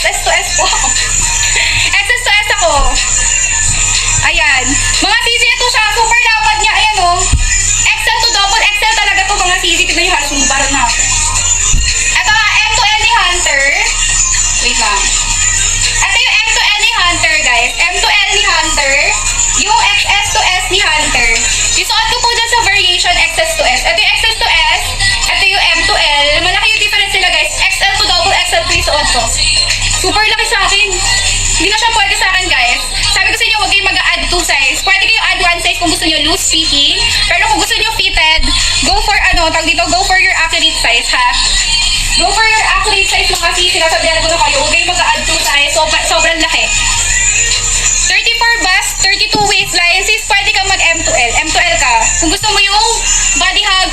XS to S po ako. XS to S ako. Ayan. Mga sisi, ito siya. Super lapad niya. Ayan o. XL to double XL talaga to mga sisi. Tignan nyo, halos sumubaran na ako. Ito nga, M to L ni Hunter. Wait lang. Ito yung M to L ni Hunter, guys. M to L ni Hunter. Yung XS to S ni Hunter. Isuot ko po dyan sa variation XS to S. Ito yung XS to S. Ito yung M to L. Malaki yung difference nila, guys. XL to double XL to isuot ko. Super laki sa akin. Hindi na siya pwede sa akin, guys. Sabi ko sa inyo, huwag kayong mag-add 2 size. Pwede kayo add 1 size kung gusto nyo loose fitting. Pero kung gusto nyo fitted, go for go for your accurate size, ha? Go for your accurate size mga sis. Sinasabihan ko na kayo, huwag kayong mag-add 2 size. Sobrang laki. 34 bust, 32 waistline. Sis, pwede kang mag M to L. M to L ka. Kung gusto mo yung body hug